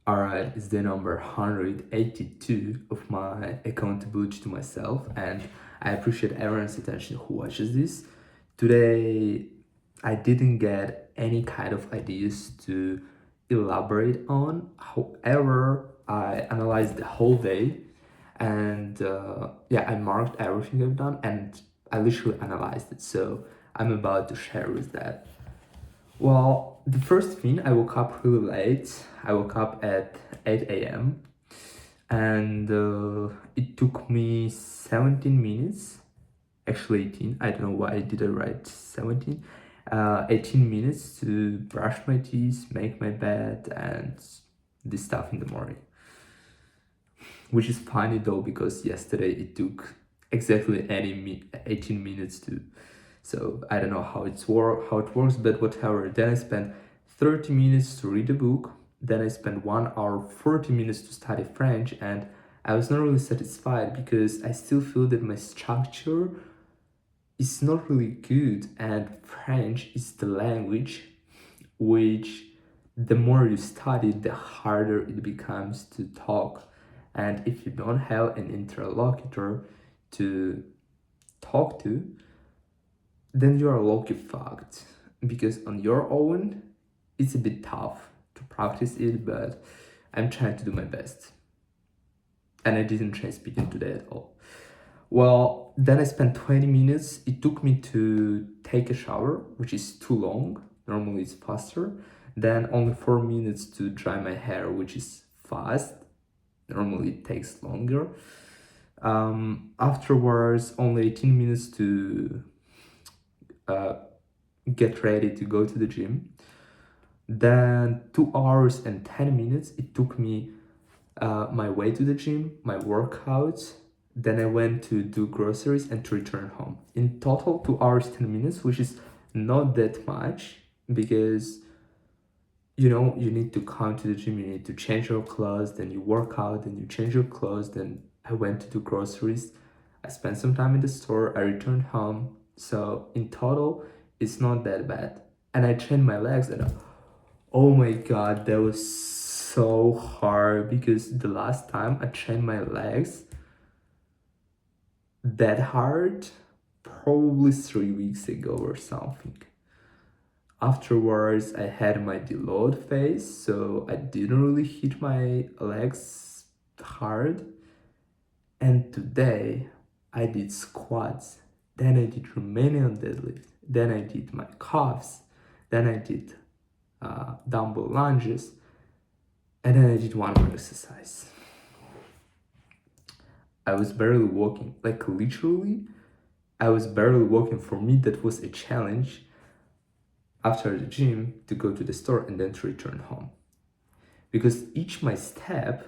Alright, it's the number 182 of my accountability to myself, and I appreciate everyone's attention who watches this. Today, I didn't get any kind of ideas to elaborate on. However, I analyzed the whole day and I marked everything I've done and I literally analyzed it. So I'm about to share with that. Well, the first thing, I woke up really late. I woke up at 8 a.m. and it took me 17 minutes, actually 18. I don't know why I did it right, 17. 18 minutes to brush my teeth, make my bed, and this stuff in the morning. Which is funny though, because yesterday it took exactly 18 minutes to. So I don't know how it works, but whatever. Then I spent 30 minutes to read a book. Then I spent 1 hour 40 minutes to study French, and I was not really satisfied because I still feel that my structure is not really good, and French is the language which the more you study, the harder it becomes to talk. And if you don't have an interlocutor to talk to, then you are low-key fucked, because on your own it's a bit tough to practice it, but I'm trying to do my best. And I didn't try speaking today at all. Well, then I spent 20 minutes. It took me to take a shower, which is too long. Normally it's faster. Then only 4 minutes to dry my hair, which is fast. Normally it takes longer. Afterwards, only 18 minutes to get ready to go to the gym. Then 2 hours and 10 minutes it took me my way to the gym, my workouts. Then I went to do groceries and to return home. In total, 2 hours 10 minutes, which is not that much, because you need to come to the gym, you need to change your clothes, then you work out, then you change your clothes. Then I went to do groceries, I spent some time in the store, I returned home. So in total, it's not that bad. And I trained my legs, and oh my god, that was so hard, because the last time I trained my legs that hard, probably 3 weeks ago or something. Afterwards, I had my deload phase, so I didn't really hit my legs hard. And today, I did squats, then I did Romanian deadlift, then I did my calves, then I did dumbbell lunges, and then I did one more exercise. I was barely walking, like literally, I was barely walking. For me, that was a challenge after the gym to go to the store and then to return home. Because each my step,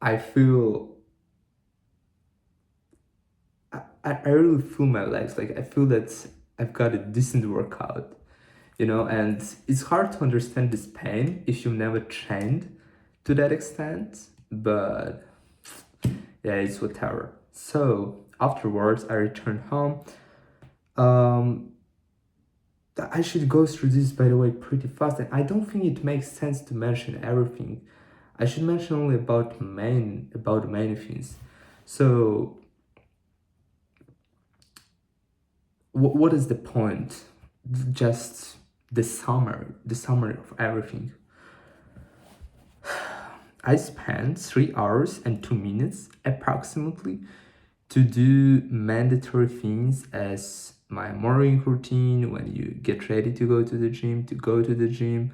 I feel, I really feel my legs. Like I feel that I've got a decent workout, and it's hard to understand this pain if you've never trained to that extent, but yeah, it's whatever. So afterwards, I returned home. I should go through this, by the way, pretty fast, and I don't think it makes sense to mention everything. I should mention only about main things. So, what is the point? Just the summary of everything. I spent 3 hours and 2 minutes approximately to do mandatory things as my morning routine when you get ready to go to the gym.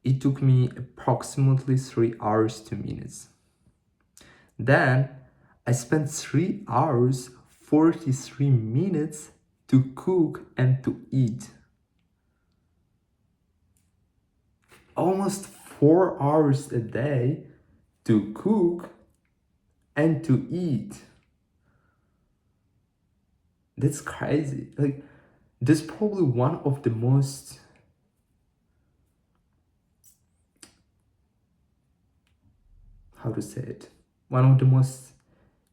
It took me approximately 3 hours 2 minutes. Then I spent 3 hours 43 minutes to cook and to eat. Almost 4 hours a day to cook and to eat. That's crazy. Like, that's probably one of the most one of the most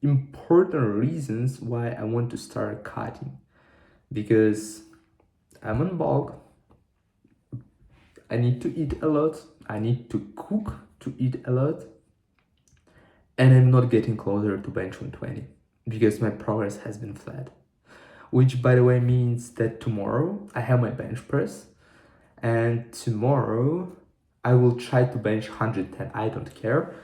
important reasons why I want to start cutting, because I'm on bulk. I need to eat a lot, I need to cook to eat a lot, and I'm not getting closer to bench 120 because my progress has been flat. Which, by the way, means that tomorrow I have my bench press, and tomorrow I will try to bench 110. I don't care.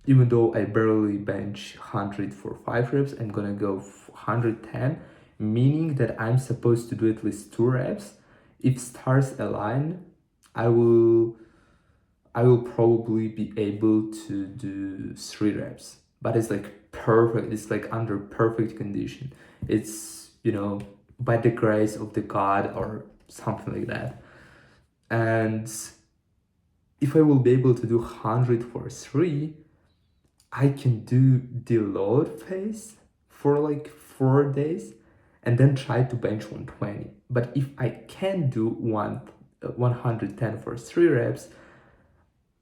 Even though I barely bench 100 for 5 reps, I'm gonna go 110, meaning that I'm supposed to do at least 2 reps. If stars align, I will probably be able to do 3 reps. But it's like perfect, it's like under perfect condition. It's, by the grace of the God or something like that. And if I will be able to do 100 for 3, I can do the load phase for like 4 days and then try to bench 120. But if I can do 110 for 3 reps,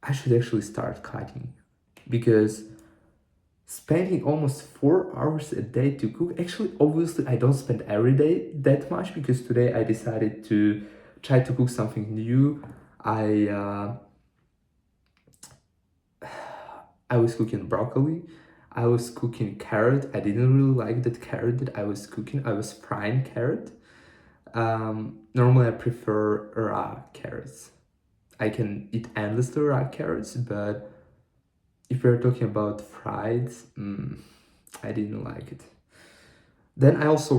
I should actually start cutting, because spending almost 4 hours a day to cook, actually, obviously, I don't spend every day that much, because today I decided to try to cook something new. I was cooking broccoli. I was cooking carrot. I didn't really like that carrot that I was cooking. I was frying carrot. Normally I prefer raw carrots. I can eat endlessly raw carrots, but if we're talking about fried, I didn't like it. Then I also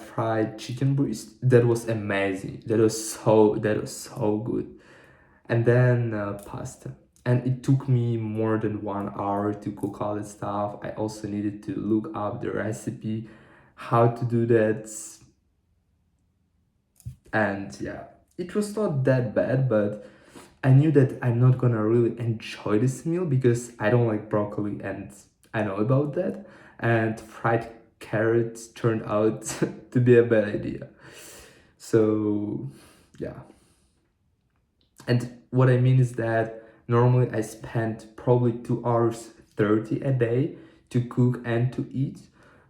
fried chicken breast. That was amazing. That was so good. And then pasta. And it took me more than 1 hour to cook all that stuff. I also needed to look up the recipe, how to do that. And yeah, it was not that bad, but I knew that I'm not gonna really enjoy this meal because I don't like broccoli, and I know about that. And fried carrots turned out to be a bad idea. So yeah. And what I mean is that normally I spend probably 2 hours 30 a day to cook and to eat,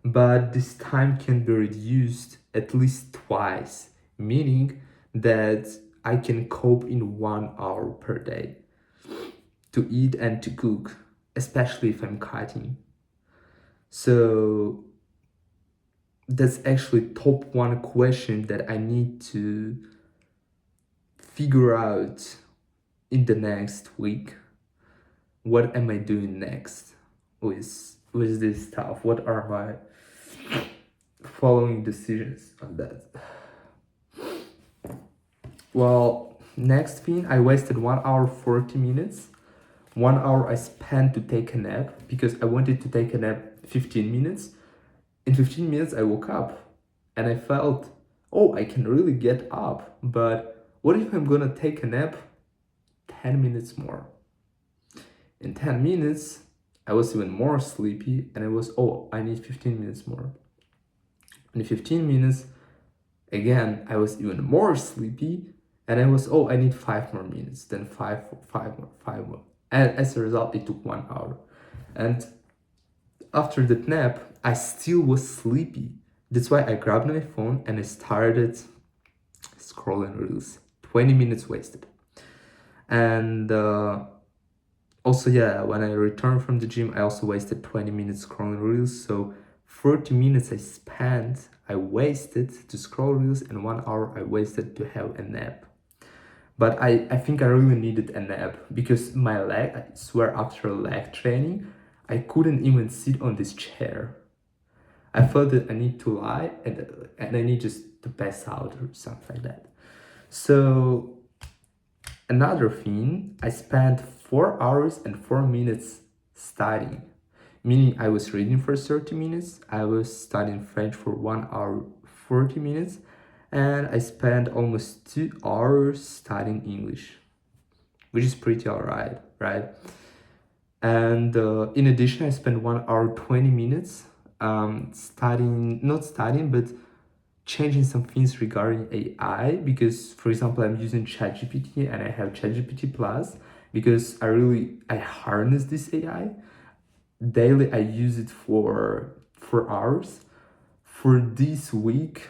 but this time can be reduced at least twice, meaning that I can cope in 1 hour per day to eat and to cook, especially if I'm cutting. So that's actually top 1 question that I need to figure out in the next week. What am I doing next with this stuff? What are my following decisions on that? Well, next thing, I wasted 1 hour 40 minutes. 1 hour I spent to take a nap because I wanted to take a nap 15 minutes. In 15 minutes I woke up and I felt, oh, I can really get up, but what if I'm gonna take a nap 10 minutes more? In 10 minutes, I was even more sleepy and I was, oh, I need 15 minutes more. In 15 minutes, again, I was even more sleepy and I was, oh, I need 5 more minutes, then 5 more. And as a result, it took 1 hour. And after that nap, I still was sleepy. That's why I grabbed my phone and I started scrolling reels. 20 minutes wasted. And also, yeah, when I returned from the gym, I also wasted 20 minutes scrolling reels. So 40 minutes I wasted to scroll reels, and 1 hour I wasted to have a nap. But I think I really needed a nap because my leg, I swear, after leg training, I couldn't even sit on this chair. I felt that I need to lie and I need just to pass out or something like that. So another thing, I spent 4 hours and 4 minutes studying, meaning I was reading for 30 minutes, I was studying French for 1 hour 40 minutes, and I spent almost 2 hours studying English, which is pretty alright, right? And in addition, I spent 1 hour 20 minutes not studying, but changing some things regarding AI, because for example, I'm using ChatGPT and I have ChatGPT Plus because I harness this AI. Daily I use it for 4 hours. For this week,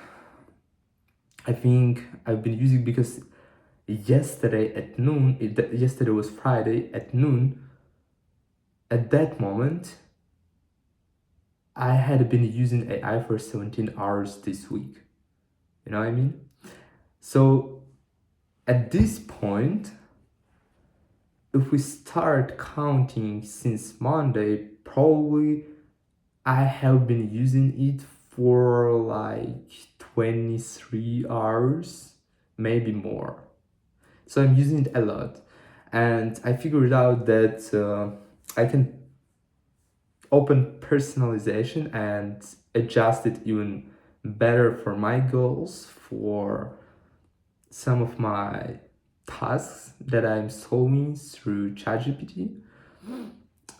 I think I've been using because yesterday at noon, yesterday was Friday at noon, at that moment, I had been using AI for 17 hours this week. You know what I mean? So at this point, if we start counting since Monday, probably I have been using it for like 23 hours, maybe more. So I'm using it a lot. And I figured out that I can open personalization and adjust it even better for my goals, for some of my tasks that I'm solving through ChatGPT.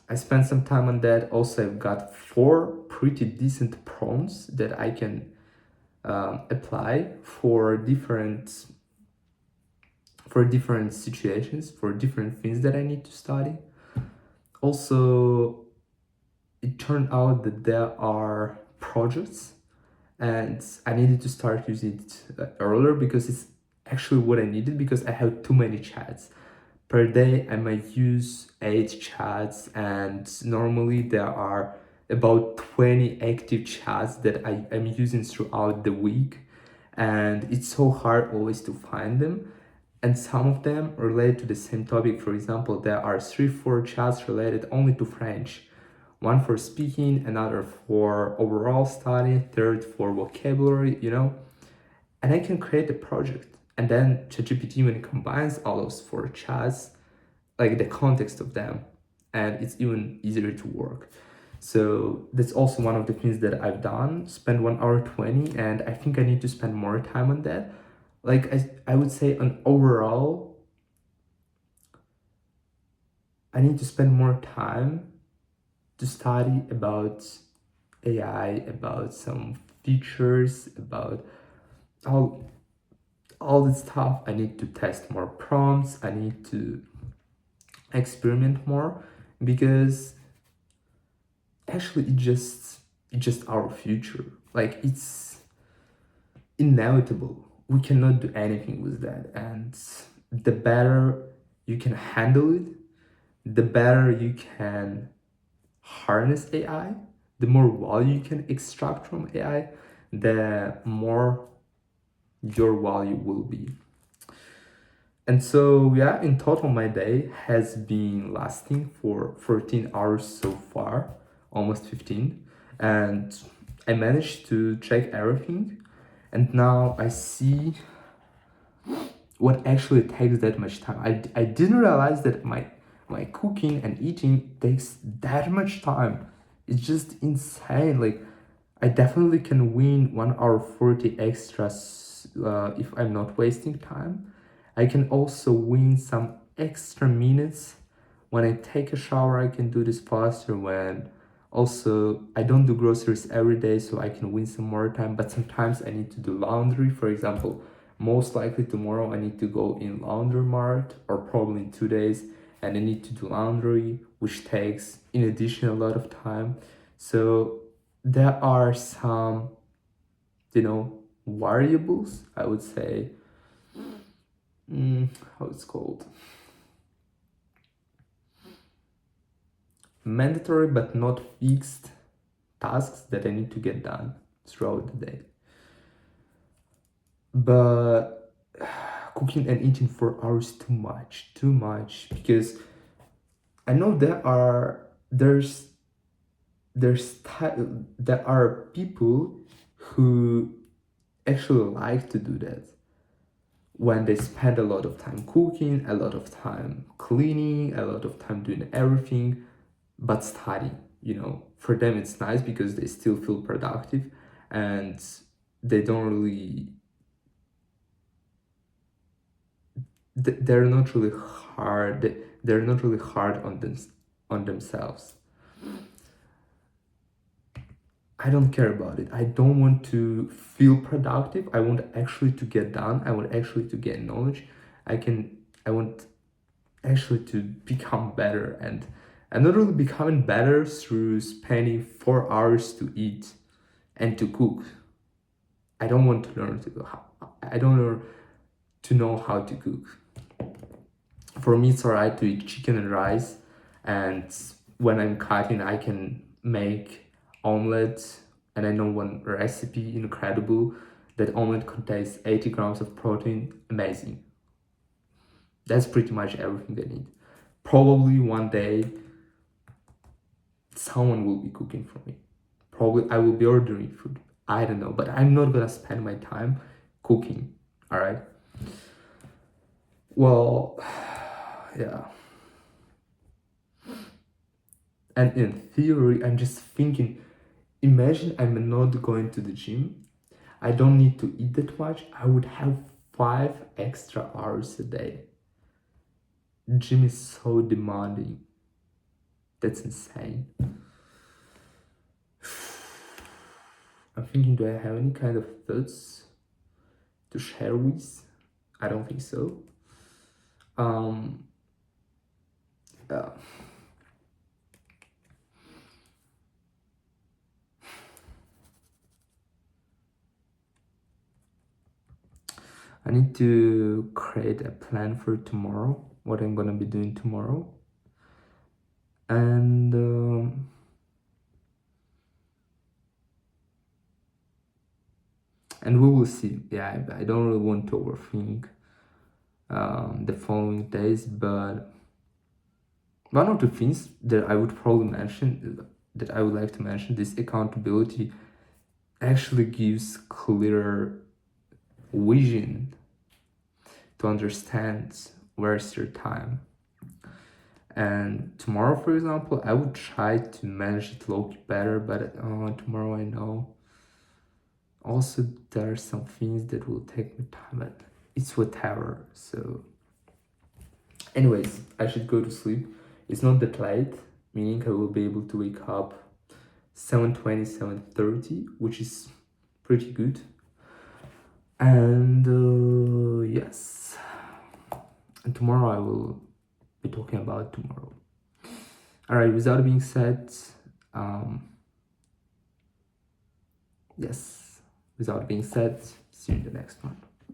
I spent some time on that. Also, I've got 4 pretty decent prompts that I can apply for different situations, for different things that I need to study. Also, it turned out that there are projects, and I needed to start using it earlier because it's actually what I needed, because I have too many chats. Per day, I might use 8 chats, and normally there are about 20 active chats that I am using throughout the week, and it's so hard always to find them. And some of them relate to the same topic. For example, there are 3-4 chats related only to French. One for speaking, another for overall study, third for vocabulary, and I can create a project. And then ChatGPT even combines all those 4 chats, like the context of them, and it's even easier to work. So that's also one of the things that I've done, spend 1 hour 20, and I think I need to spend more time on that. Like I would say on overall, I need to spend more time to study about AI, about some features, about all all this stuff. I need to test more prompts. I need to experiment more, because actually it's just our future. Like, it's inevitable. We cannot do anything with that. And the better you can handle it, the better you can harness AI, the more value you can extract from AI, the more your value will be. And so, yeah, in total, my day has been lasting for 14 hours so far, almost 15. And I managed to check everything. And now I see what actually takes that much time. I didn't realize that my cooking and eating takes that much time. It's just insane. Like, I definitely can win 1 hour 40 extras if I'm not wasting time. I can also win some extra minutes when I take a shower. I can do this faster. When also I don't do groceries every day, so I can win some more time. But sometimes I need to do laundry. For example, most likely tomorrow I need to go in laundromat, or probably in 2 days, and I need to do laundry, which takes in addition a lot of time. So there are some, variables, I would say, how it's called, mandatory but not fixed tasks that I need to get done throughout the day. But cooking and eating for hours, too much, because I know there are people who actually like to do that, when they spend a lot of time cooking, a lot of time cleaning, a lot of time doing everything but studying. For them it's nice because they still feel productive, and they don't really they're not really hard on themselves. I don't care about it. I don't want to feel productive. I want actually to get done. I want actually to get knowledge. I want actually to become better. And I'm not really becoming better through spending 4 hours to eat and to cook. I don't want to learn to I don't learn to know how to cook. For me, it's alright to eat chicken and rice, and when I'm cutting, I can make omelette. And I know one recipe, incredible, that omelette contains 80 grams of protein. Amazing. That's pretty much everything I need. Probably one day, someone will be cooking for me. Probably I will be ordering food. I don't know, but I'm not gonna spend my time cooking. All right. Well, yeah. And in theory, I'm just thinking, imagine I'm not going to the gym. I don't need to eat that much. I would have 5 extra hours a day. Gym is so demanding. That's insane. I'm thinking, do I have any kind of thoughts to share with? I don't think so. Yeah. I need to create a plan for tomorrow, what I'm gonna be doing tomorrow. And we will see. Yeah, I don't really want to overthink the following days, but one of the things that I would probably mention, that I would like to mention, this accountability actually gives clearer vision to understand where's your time. And tomorrow, for example, I would try to manage it low-key better, but tomorrow I know also there are some things that will take me time, but it's whatever. So anyways, I should go to sleep. It's not that late, meaning I will be able to wake up 7:20, 7:30, which is pretty good. And yes, and tomorrow I will be talking about tomorrow. All right, without being said, yes, without being said, see you in the next one.